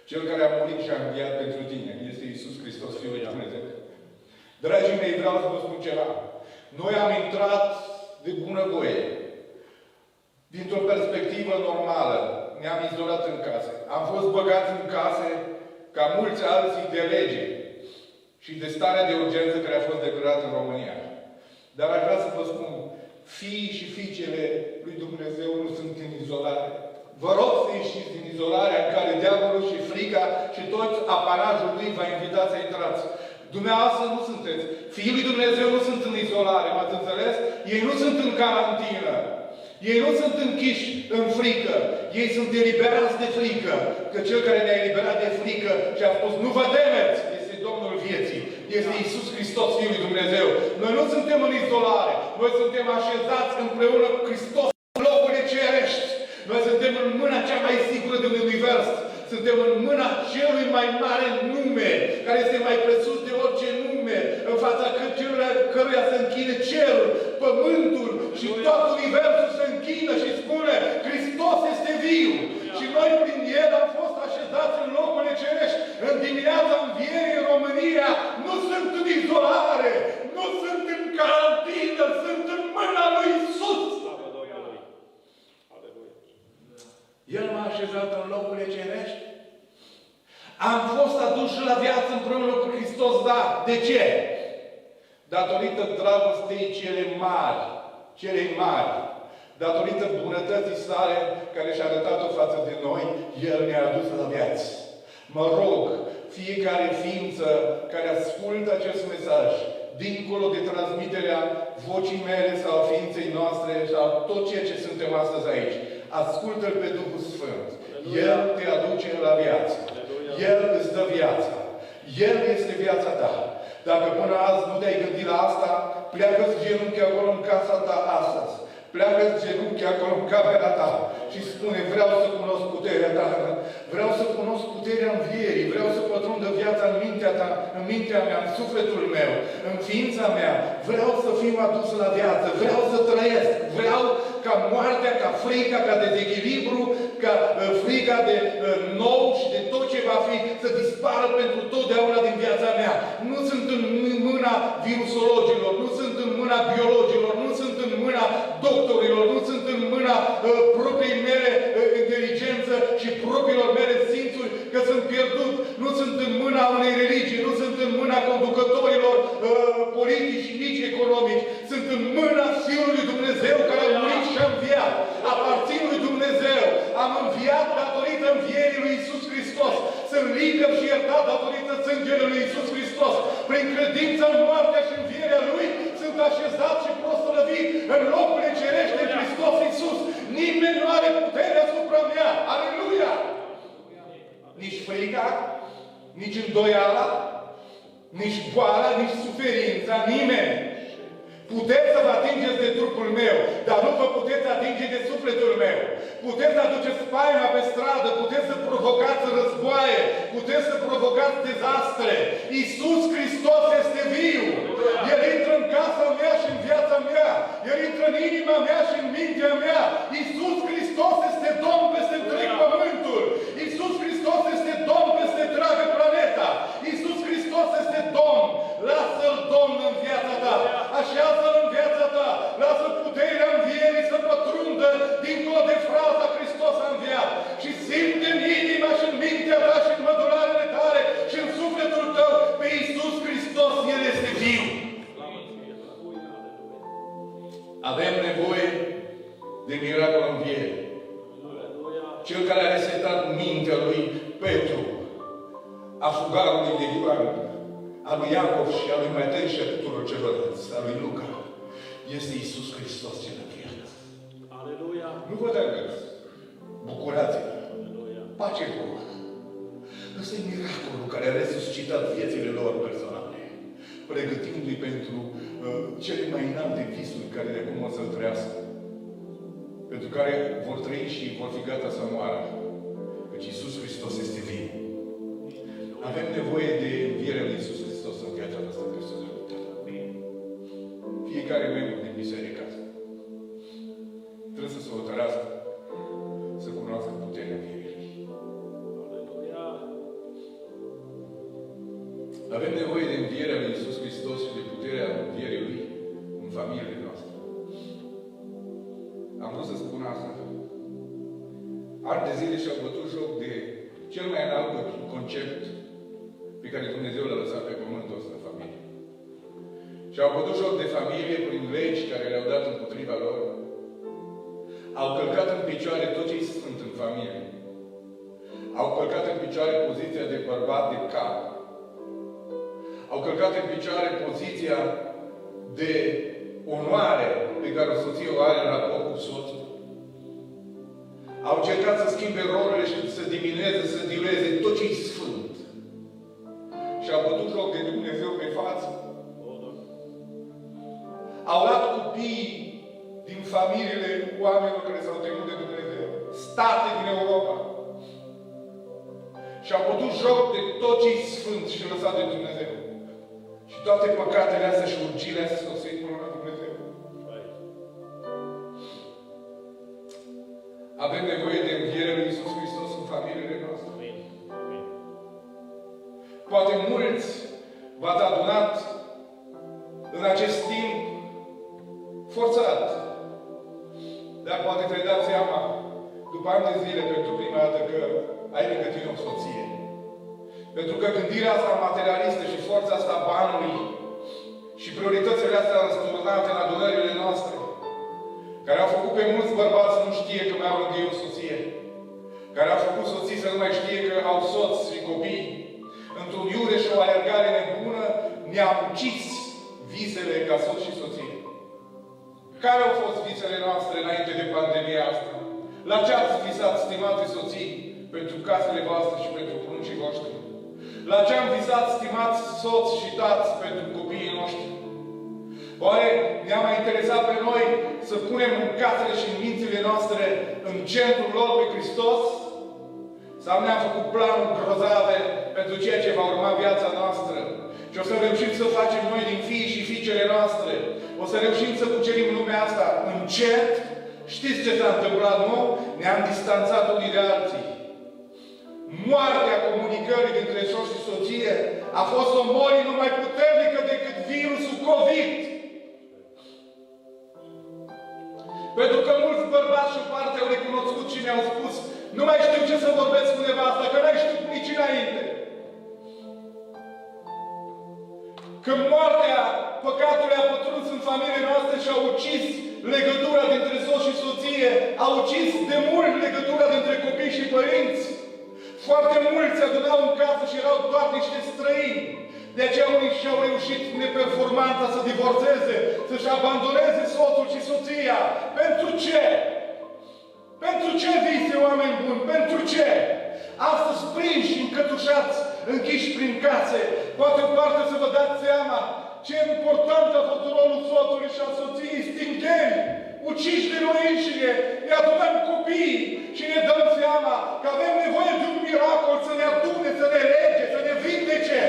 Cel care a murit și a înviat pentru tine este Iisus Hristos, Fiul lui Dumnezeu. Dragii mei, vreau să vă spun ceva. Noi am intrat de bunăvoie. Dintr-o perspectivă normală. Ne-am izolat în case. Am fost băgați în case ca mulți alții de lege și de starea de urgență care a fost declarată în România. Dar aș vrea să vă spun, fiii și fiicele lui Dumnezeu nu sunt în izolare. Vă rog să ieșiți din izolarea în care diavolul și frica și tot apanajul lui va invita să intrați. Dumneavoastră nu sunteți. Fiii lui Dumnezeu nu sunt în izolare, m-ați înțeles? Ei nu sunt în carantină. Ei nu sunt închiși în frică. Ei sunt eliberați de frică. Că Cel care ne-a eliberat de frică și a spus, nu vă temeți, este Domnul vieții. Este Iisus Hristos, Fiul lui Dumnezeu. Noi nu suntem în izolare. Noi suntem așezați împreună cu Hristos în locurile cerești. Noi suntem în mâna cea mai sigură din univers. Suntem în mâna celui mai mare nume, care este mai presus de orice nume, în fața căruia se închide cerul, pământul și tot universul se închină și spune, Hristos este viu. Și noi prin El am fost așezați în locurile cerești. În dimineața învierii în România nu sunt în izolare, nu sunt în carantină, sunt în mâna lui Iisus. El m-a așezat în locurile cerești. Am fost aduși la viață împreună cu Hristos, da. De ce? Datorită dragostei cele mari, datorită bunătății sale care și-a arătat-o față de noi, El ne-a adus la viață. Mă rog, fiecare ființă care ascultă acest mesaj, dincolo de transmiterea vocii mele sau a ființei noastre sau tot ceea ce suntem astăzi aici, ascultă-L pe Duhul Sfânt. El te aduce la viață. El îți dă viața. El este viața ta. Dacă până azi nu te-ai gândit la asta, pleacă-ți genunchi acolo în casa ta astăzi. Pleacă-ți genunchi acolo în camera ta și spune, vreau să cunosc puterea ta. Vreau să cunosc puterea învierii. Vreau să pătrundă viața în mintea ta, în mintea mea, în sufletul meu, în ființa mea. Vreau să fiu adus la viață. Vreau să trăiesc. Vreau ca moartea, ca frica, ca dezechilibru, ca frica de nou și de tot ce va fi, să dispară pentru totdeauna din viața mea. Nu sunt în mâna virusologilor, nu sunt în mâna biologilor, nu sunt în mâna doctorilor, nu sunt în mâna propriei mele inteligență și propriilor mele simțuri că sunt pierdut, nu sunt în mâna unei religii, nu sunt în mâna conducătorilor liber și iertat datorită sângelui lui Iisus Hristos. Prin credință în moartea și învierea Lui, sunt așezat și proslăvit în locurile cerește în Hristos Iisus. Nimeni nu are putere asupra mea. Aleluia! Nici frica, nici îndoiala, nici boala, nici suferința, nimeni. Puteți să vă atingeți de trupul meu, dar nu vă puteți atinge de sufletul meu. Puteți să aduceți spaima pe stradă, puteți să provocați războaie, puteți să provocați dezastre. Iisus Hristos este viu. El intră în casa mea și în viața mea. El intră în inima mea și în mintea mea. Iisus Hristos este Domn peste întreg pământul. Iisus Hristos este Domn peste întreaga planeta. Iisus Hristos este Domn. Lasă-L Domn în viața ta. Așează-L în viața ta. Lasă puterea învierii să pătrundă dincolo de fraza Hristos a înviat. Și simte în inima și în mintea ta și în mădularele tale și în sufletul tău pe Iisus Hristos. El este viu. Avem nevoie de miracol înviere. Cel care a resetat mintea lui Petru, a fugarului de Ioan, a lui Iacov și a lui Matei și a tuturor celorlalți, a lui Luca, este Iisus Hristos cel înviat. Aleluia! Nu vă dăgăți. Bucurați-vă. Aleluia! Pace vouă. Ăsta e miracolul care a resuscitat viețile lor personale, pregătindu-i pentru cele mai înalte visuri care de acum o să-l trăiască. Pentru care vor trăi și vor fi gata să moară. Căci Iisus Hristos este viu. Avem nevoie de învierea lui Iisus Hristos în viața noastră personală. Fiecare membru din biserică trebuie să se hotărască să cunoască puterea învierii. Aleluia! Avem nevoie de învierea lui Iisus Hristos și de puterea învierii Lui în familiile noastre. Am vrut să spun asta. Ani de zile și-au bătut joc de cel mai înalt concept pe care Dumnezeu l-a lăsat pe pământul ăsta în familie. Și-au bătut joc de familie prin legi care le-au dat împotriva lor. Au călcat în picioare tot ce-i sfânt în familie. Au călcat în picioare poziția de bărbat de cap. Au călcat în picioare poziția de onoare pe care o soție o are în raport cu soțul. Au încercat să schimbe rolurile și să diminueze, să dilueze tot ce-i sfânt. Și au bătut joc de Dumnezeu pe față. Au luat copiii din familiile oamenilor care s-au temut de Dumnezeu. State din Europa. Și au bătut joc de tot ce-i sfânt și lăsat de Dumnezeu. Și toate păcatele astea și urgiile astea s-au sărit până la Dumnezeu. Avem nevoie de învierea lui Iisus Hristos în familiile noastre. Poate mulți v-ați adunat în acest timp forțat. Dar poate te-ai dat seama, după ani de zile, pentru prima dată, că ai lângă tine o soție. Pentru că gândirea asta materialistă și forța asta a banului și prioritățile astea răsturnate în adunările noastre, care au făcut pe mulți bărbați să nu știe că mai au lângă ei o soție, care au făcut soții să nu mai știe că au soți și copii, într-un iure și o alergare nebună, ne-am ucis visele ca soț și soție. Care au fost visele noastre înainte de pandemia asta? La ce ați visat, stimate soții, pentru casele voastre și pentru pruncii voștri? La ce am visat, stimați soți și tați, pentru copiii noștri? Oare ne-a mai interesat pe noi să punem în casele și în mințile noastre în centrul lor pe Hristos? Sau ne-am făcut planuri grozave pentru ceea ce va urma viața noastră? Și o să reușim să facem noi din fiii și fiicele noastre. O să reușim să cucerim lumea asta încet. Știți ce s-a întâmplat, nu? Ne-am distanțat unii de alții. Moartea comunicării dintre soț și soție a fost o molie numai puternică decât virusul COVID. Pentru că mulți bărbați și o parte au recunoscut și mi-au spus: nu mai știu ce să vorbesc cu nevasta, că n-ai știut nici înainte. Când moartea păcatului a pătruns în familiile noastre și a ucis legătura dintre soț și soție, a ucis de mult legătura dintre copii și părinți. Foarte mulți se adunau în casă și erau doar niște străini. De aceea unii și-au reușit neperformanța să divorțeze, să-și abandoneze soțul și soția. Pentru ce? Pentru ce vise, oameni buni? Pentru ce? Astăzi prinși și încătușați, închiși prin case, poate în parte să vă dați seama ce important a fost rolul soțului și a soției, stingeni, uciși de noi înșine, ne adunăm copiii și ne dăm seama că avem nevoie de un miracol să ne adune, să ne lege, să ne vindece.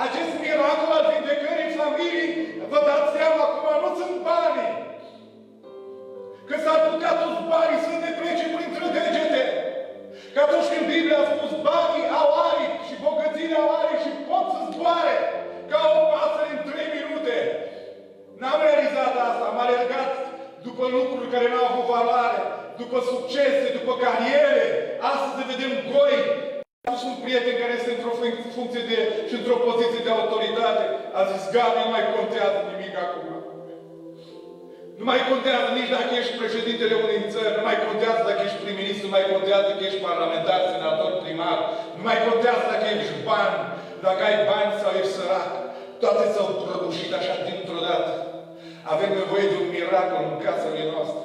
Acest miracol al vindecării familiei, vă dați seama acum, nu sunt banii. Că s-ar putea toți banii să ne plece printre degete. Că atunci când Biblia a spus banii au aripi și bogățiile au aripi și pot să zboare ca o pasăre în 3 minute. N-am realizat asta, am alergat după lucruri care n-au avut valoare, după succese, după cariere. Astăzi ne vedem goi. Am spus un prieten care este într-o funcție și într-o poziție de autoritate. A zis, gata, nu mai contează nimic acum. Nu mai contează nici dacă ești președintele unei țări, nu mai contează dacă ești prim-ministru, nu mai contează dacă ești parlamentar, senator, primar, nu mai contează dacă ești bani, dacă ai bani sau ești sărac. Toate s-au prăbușit așa dintr-o dată. Avem nevoie de un miracol în casele noastre.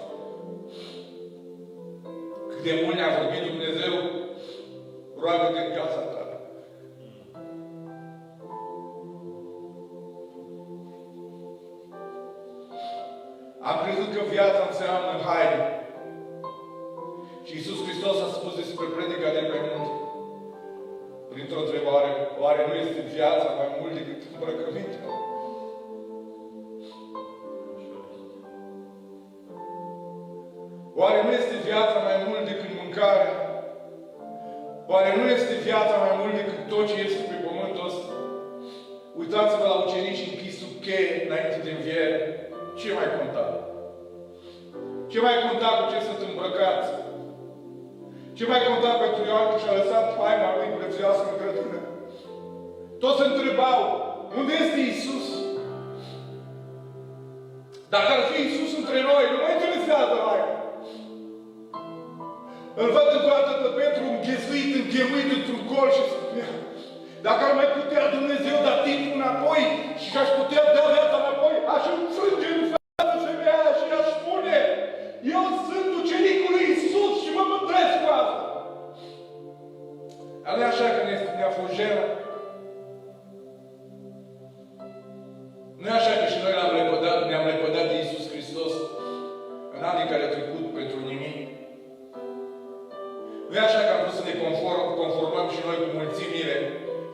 Cât de mult ne-a vorbit Dumnezeu, roagă-te în casa ta. Am crezut că viața înseamnă haine. Și Iisus Hristos a spus despre predica de pe munte, printr-o întrebare, oare nu este viața mai mult decât îmbrăcămintea? Oare nu este viața mai mult decât mâncarea? Oare nu este viața mai mult decât tot ce este pe pământul ăsta? Uitați-vă la ucenici închiși sub cheie înainte de înviere. Ce mai conta? Ce mai conta cu ce sunt îmbrăcați? Ce mai conta pentru Ioan că și-a lăsat haina lui prețioasă în grădină? Toți se întrebau, unde este Iisus? Dacă ar fi Iisus între noi, nu mă interesează haina. Îl văd încă o dată pe Petru înghesuit într-un gol și spunea, dacă ar mai putea Dumnezeu da timpul înapoi și că aș putea da viața înapoi, aș înțelege în fața femeia și aș spune, eu sunt ucenicul lui Iisus și mă mândresc cu asta. Dar nu e așa că ne-a fost jenă? Nu e așa că și noi ne-am lepădat de Iisus Hristos în anii care au trecut pentru nimic? Nu e așa că am vrut să ne conformăm și noi cu mulțimile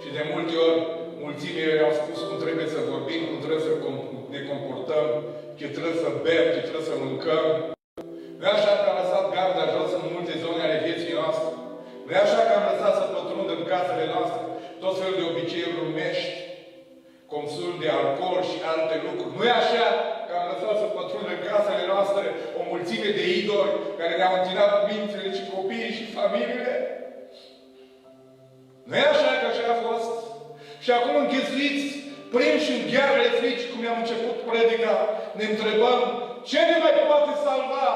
și de multe ori mulțimile au spus cum trebuie să vorbim, cum trebuie să ne comportăm, ce trebuie să bem, ce trebuie să mâncăm. Nu e așa că am lăsat garda jos în multe zone ale vieții noastre. Nu e așa că am lăsat să pătrundă în casele noastre tot felul de obiceiuri rumești, consum de alcool și alte lucruri. Nu e așa că am lăsat să pătrundă în casele noastre o mulțime de idoli care ne-au întinat mințile și copiii și familiile. Nu e așa că așa a fost? Și acum înghesuiți, prinși în ghearele frici, cum am început predica, ne întrebăm, ce ne mai poate salva?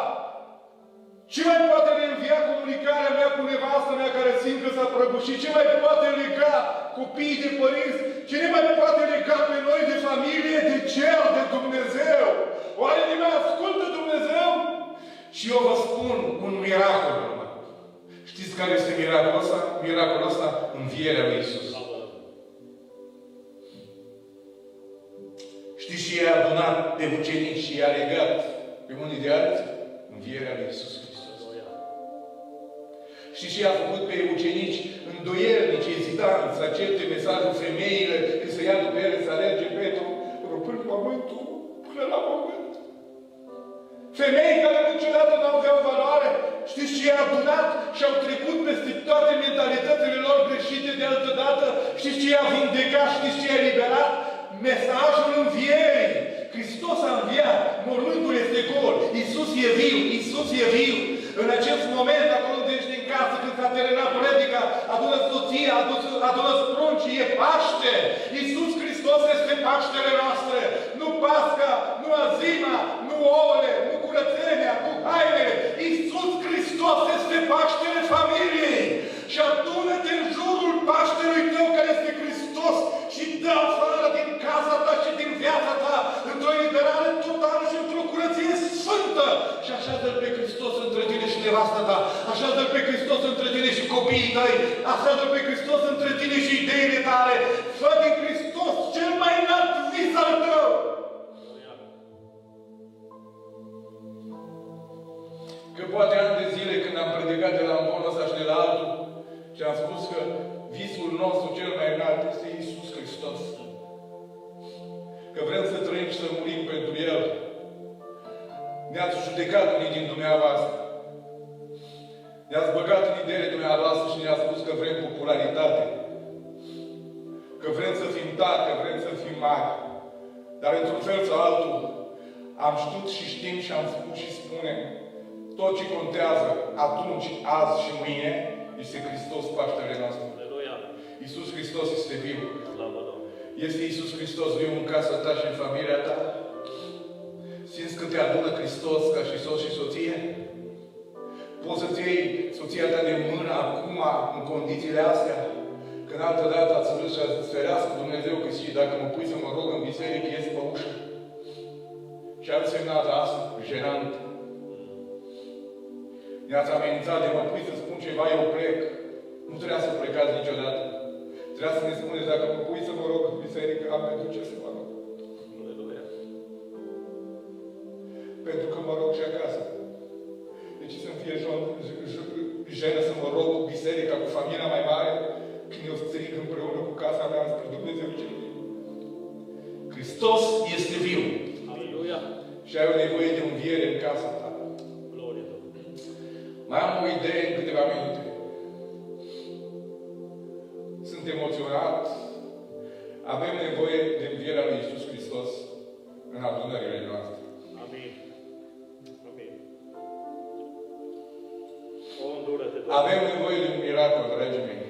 Ce mai poate reînvia comunicarea mea cu nevastă mea care simt că s-a prăbușit? Ce mai poate lega copiii de părinți? Ce ne mai poate lega pe noi de familie, de cer, de Dumnezeu? Oare ne mai ascultă Dumnezeu? Și eu vă spun un miracol. Știți care este miracolul ăsta? Miracolul ăsta, învierea lui Iisus. Știți și i-a adunat pe ucenici și i-a legat pe unii de alții? Învierea lui Iisus Hristos. Știți ce a făcut pe ucenici îndoielnici, ezitanți, să accepte mesajul femeile, că să ia după ele, să alerge Petru, rupând pământul până la pământ. Femei care niciodată nu aveau valoare, știți ce i-a adunat și au trecut peste toate mentalitățile lor greșite de altă dată? Știți ce i-a vindecat? Știți ce i-a eliberat? Mesajul învierii. Hristos a înviat. Mormântul este gol. Iisus e viu. Iisus e viu. În acest moment, acolo unde ești în casă, când s-a terminat predica, adună soția, adună pruncii, e Paște. Iisus Hristos este Paștele noastre. Nu Pasca, nu Azima, nu ouăle, nu curățenia, nu hainele. Iisus Hristos este Paștele familiei. Și adună-te în Așează-L pe Hristos între tine și copiii tăi. Așează-L pe Hristos între tine și ideile tale. Fă din Hristos cel mai înalt vis al tău. Că poate ani de zile când am predicat de la înconul ăsta și de la altul și am spus că visul nostru cel mai înalt este Iisus Hristos. Că vrem să trăim și să murim pentru El. Ne-ați judecat unii din dumneavoastră. Ne-ați băgat în ideile dumneavoastră și ne-ați spus că vrem popularitate. Că vrem să fim tari, că vrem să fim mari. Dar într-un fel sau altul am știut și știm și am spus și spunem tot ce contează atunci, azi și mâine este Hristos, Paștele nostru. Aleluia. Iisus Hristos este viu. Slavă Domnului. Este Iisus Hristos viu în casa ta și în familia ta? Simți că te adună Hristos ca și soț și soție? Poți să-ți iei soția ta de mână acum, în condițiile astea? Când altă dată ați râs și ați ferească Dumnezeu că și dacă mă pui să mă rog în biserică, ies pe ușă. Ce a însemnat asta? Jenant. Ne-ați amenințat de mă pui să spun ceva, eu plec. Nu trebuia să plecați niciodată. Trebuia să ne spuneți, dacă mă pui să mă rog în biserică, am pentru ce să mă rog. Aleluia. Pentru că mă rog și acasă. De ce să-mi fie jenă să mă rog cu biserica, cu familia mai mare, când eu strig împreună cu casa mea spre Dumnezeu cel viu? Hristos este viu. Aleluia. Și ai o nevoie de înviere în casa ta. Glorie Domnului. Mai am o idee în câteva minute. Sunt emoționat. Avem nevoie de învierea lui Iisus Hristos în adunările noastre. Amin. Amin. O îndură-te, Doamne. Avem nevoie de un miracol, dragii mei.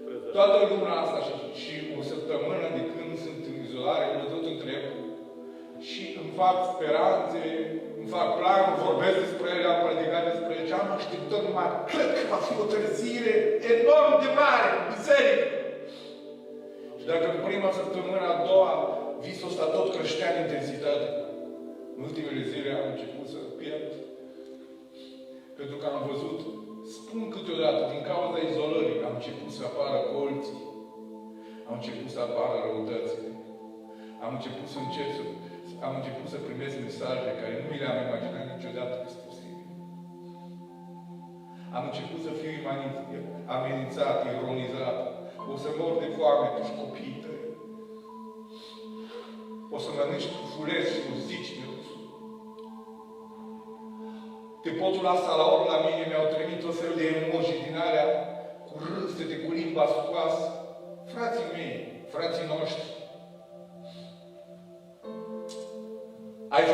Preză. Toată luna asta și o săptămână de când sunt în izolare, mă tot întreb și îmi fac speranțe, îmi fac planuri, vorbesc despre ele, am predicat despre ele, ce am așteptat numai, cred că va fi o târziere enorm de mare în biserică. Și dacă în prima săptămână, a doua, visul ăsta tot creștea în intensitate, în ultimele zile am început să pierd. Pentru că am văzut, spun câteodată, din cauza izolării, am început să apară colții, am început să apară răutățile, am început să primesc mesaje care nu mi le-am imaginat niciodată că sunt posibile. Am început să fiu amenințat, ironizat. O să mor de foame tu și copiii tăi. O să mănânci cu fulezi și cu zici. Te potul asta la ori la mine mi-au trimis o fel de emoții din alea cu râsete, cu limba scoasă. Frații mei, frații noștri, ați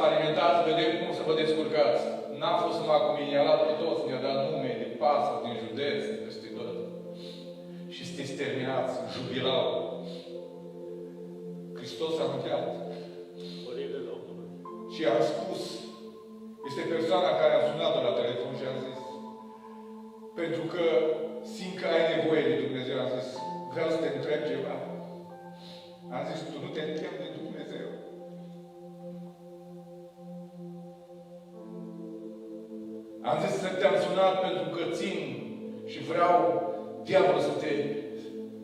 falimentat, vedem cum să vă descurcați. N-a fost numai cu mine, i-a luat pe toți, ne-a dat nume de pasă, din județ, peste tot. Și sunteți terminați, jubilau. Hristos a încheiat. Mărire Domnului. Și am spus, este persoana care a sunat-o la telefon și a zis, pentru că simt că ai nevoie de Dumnezeu, am zis, vreau să te întreb ceva. Am zis, tu nu te întrebi de Dumnezeu. Am zis să te-am sunat pentru că țin și vreau diavolul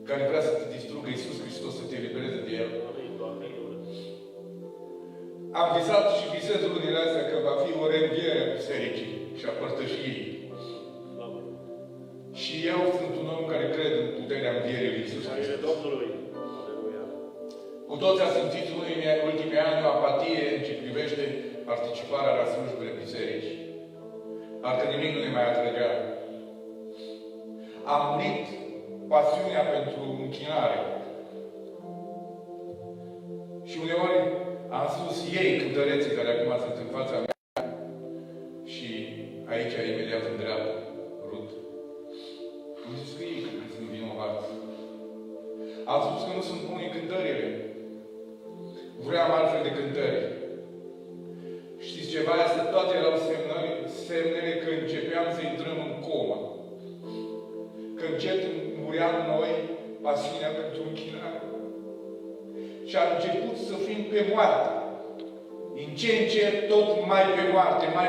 care vrea să te distrugă, Iisus Hristos să te elibereze de El. Amin, Doamne, îndură. Am visat și visez lunile astea că va fi o reînviere a bisericii și a părtășiei. Slavă Domnului. Și eu sunt un om care crede în puterea învierii lui Iisus Mărire Hristos. Domnului. Aleluia. Cu toți a simțit în ultimii ani o apatie în ce privește participarea la slujbele bisericii. Parcă nimic nu ne mai atrăgea. A murit pasiunea pentru închinare. Și uneori am spus ei cântăreții care acum sunt în fața mea și aici, imediat în dreapta, Rut. Am zis că ei sunt vinovați. Am spus că nu sunt buni în cântările. Vreau altfel de cântări. Știți ceva? Astea toate erau semnele că începeam să intrăm în comă. Că încet murea în noi pasiunea pentru închinare. Și am început să fim pe moarte. încet, tot mai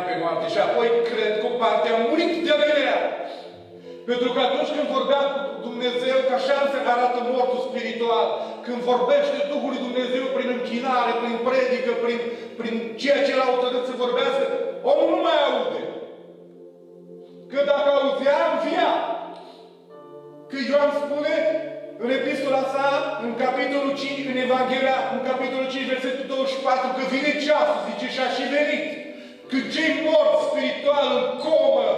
pe moarte. Și apoi cred că o parte a murit de averea. Pentru că atunci când vorbea cu Dumnezeu, că așa se arată mortul spiritual, când vorbește Duhul lui Dumnezeu prin închinare, prin predică, prin ceea ce l-a hotărât să vorbească, omul nu mai aude. Că dacă auzea, învia. Că Ioan spune în epistola sa, în capitolul 5, în Evanghelia, în capitolul 5, versetul 24, că vine ceasul, zice, și a și venit. Când cei morți spiritual în comă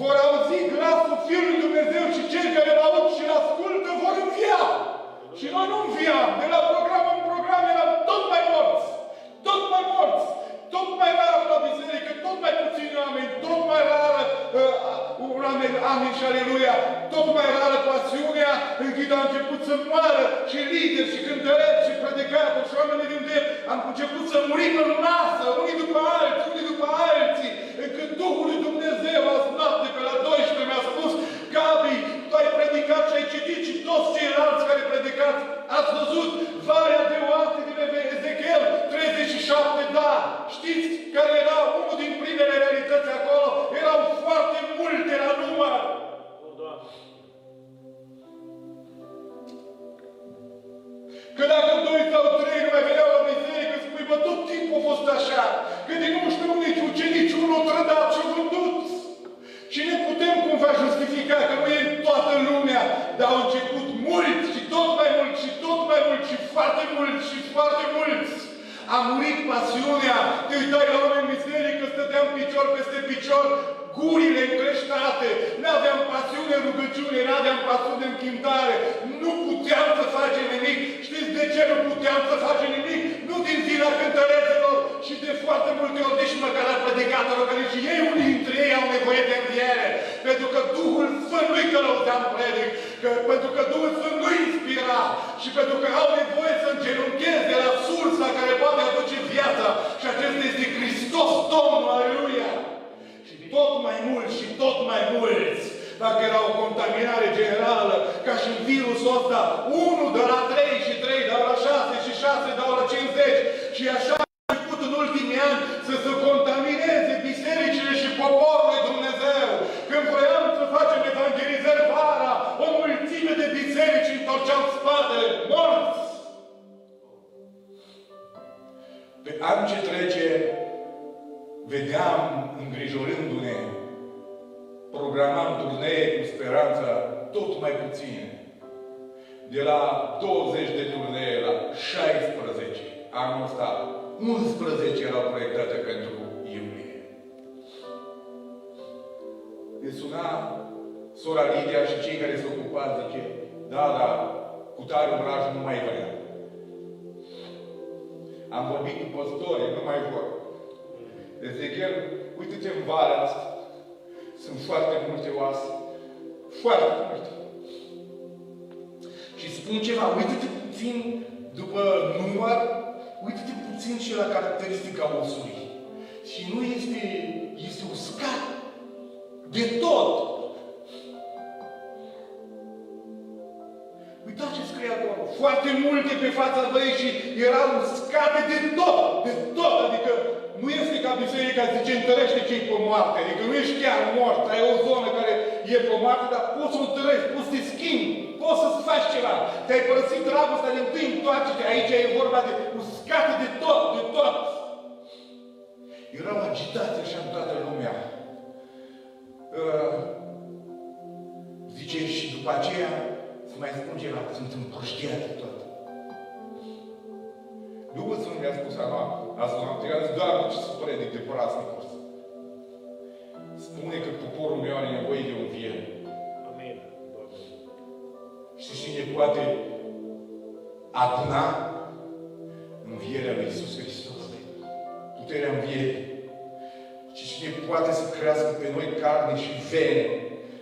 vor auzi glasul Fiului Dumnezeu și cei care îl aud și îl ascultă vor învia. Și noi nu înviam. De la program în program eram tot mai morți. Tot mai morți. Tot mai rar la biserică, tot mai puțini oameni, tot mai rară, amin și aleluia, tot mai rară pasiunea, încât a început să moară și lideri, și cântăreți, și predicatori, și oamenii din drept, am început să murim în masă, unii după alții, încât Duhul lui Dumnezeu azi noapte, pe la 12, mi-a spus, Gabi, tu ai predicat și ai citit și toți ceilalți care predicați, ați văzut Valea de Oase din Ezechiel 37, da. Știți care era unul din primele realități acolo? Erau foarte multe la număr. Că dacă 2 sau 3 nu mai veneau la biserică, spui, bă, tot timpul a fost așa. Că din nu știu nici ucenici, unul trădat și-o vândut. Și ne putem cumva justifica că nu e toată lumea, dar au început mulți și tot mai mulți și tot mai mulți și foarte mulți și foarte mulți. A murit pasiunea, te uitai la oameni în biserică, stăteam picior peste picior, gurile încreștate, n-aveam pasiune în rugăciune, n-aveam pasiune în cântare, nu puteam să facem nimic. Știți de ce nu puteam să facem nimic? Nu din vina cântăreților și de foarte multe ori, nici măcar la predicatorul, că și ei, unii dintre ei au nevoie de înviere, pentru că Duhul Sfânt nu-i călăuzeam predic, pentru că Duhul Sfânt nu-i inspira și pentru că au nevoie să îngenuncheze la sursa care poate aduce viața. Și acesta este Hristos Domnul, aleluia! Și tot mai mulți și tot mai mulți, dacă era o contaminare generală, ca și în virusul ăsta, 1 de la 3 și 3 dau la 6 și 6 dau la 50 și așa a început în ultimii ani să se contamineze bisericile și poporul lui Dumnezeu. Când vroiam să facem evangelizări vara, o mulțime de biserici întorceau spatele, morți. Pe an ce trece, vedeam, îngrijorându-ne, programam turnee cu speranța tot mai puține. De la 20 de turnee la 16. Anul ăsta, 11 erau proiectate pentru iulie. Le suna sora Lidia și cei care se ocupa, zice, da, cu tare oraș nu mai vrea. Am vorbit cu păstorii, nu mai vor. Ezechiel, uite-te în valea asta. Sunt foarte multe oase. Foarte multe. Și spun ceva, uite-te puțin după număr, uite-te puțin și la caracteristica osului. Și nu este uscat de tot. Uitați ce scrie acolo. Foarte multe pe fața văii și erau uscate de tot. De tot. Adică nu este ca biserica, zice, întărește cei pe moarte. Adică nu ești chiar mort. Ai o zonă care e pe moarte, dar poți să o întărești, poți să te schimbi, poți să faci ceva. Te-ai părăsit dragostea de întâi, întoarce-te. Aici e vorba de uscate de tot, de tot. Erau agitați așa în toată lumea. Zice, și după aceea, să mai spun ceva, că sunt împrăștiate toate. Duhul Sfânt mi-a spus azi noapte, i-a zis, Doamne, ce să predic de părasnicos. Spune că poporul meu are nevoie de o înviere. Amin. Și cine poate aduna învierea lui Iisus Hristos. Puterea învierii. Și cine poate să crească pe noi carne și vene.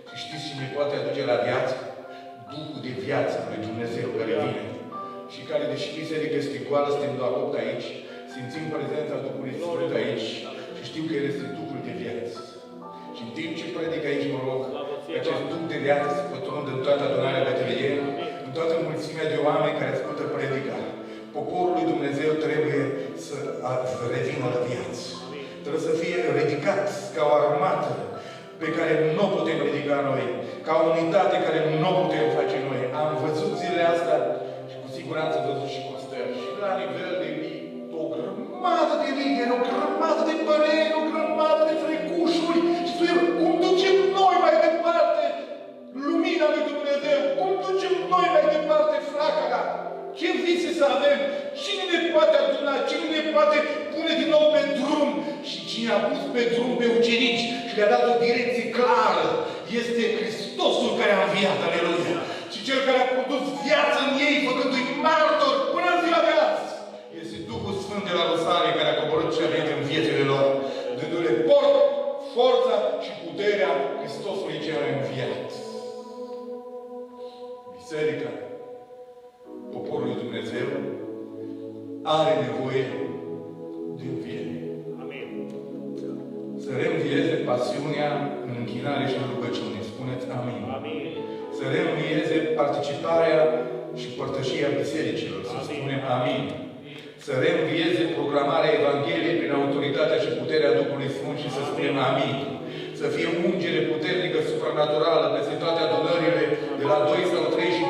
Și știți cine poate aduce la viață? Duhul de viață lui Dumnezeu care vine. Și care, deși biserica este goală, suntem doar 8 aici, simțim prezența Duhului Sfânt aici și știu că El este Duhul de viață. Și în timp ce predic aici, mă rog, acest Duh de viață se pătrundă în toată adunarea Betlehem, în toată mulțimea de oameni care ascultă predica. Poporul lui Dumnezeu trebuie să ridicați ca o armată pe care nu o putem ridica noi, ca o unitate care nu o putem face noi. Am văzut zilele astea și cu siguranță văzut și Costel. Și la nivel de mii, o grămadă de lideri, o grămadă de păreri, o grămadă de frecușuri. Și spune, cum ducem noi mai departe lumina lui Dumnezeu? Cum ducem noi mai departe flacăra? Ce vise să avem? Cine ne poate aduna? Cine ne poate pune din nou pe drum? Și cine a pus pe drum pe ucenici și le-a dat o direcție clară este Hristosul care a înviat, aleluia! Și Cel care a produs viață în ei, făcându-i martori până în ziua de azi, este Duhul Sfânt de la Rusalii care a coborât și a venit în viețile lor, dându-le port, forța și puterea Hristosului cel înviat. Biserica, poporul lui Dumnezeu, are nevoie de înviere. Amin. Să reînvieze pasiunea în închinare și în rugăciune. Spuneți amin. Amin. Să reînvieze participarea și părtășia bisericilor. Să spunem amin. Să reînvieze proclamarea Evangheliei prin autoritatea și puterea Duhului Sfânt și să spunem amin. Să fie ungere puternică, supranaturală, peste toate adunările de la 2 sau 3 și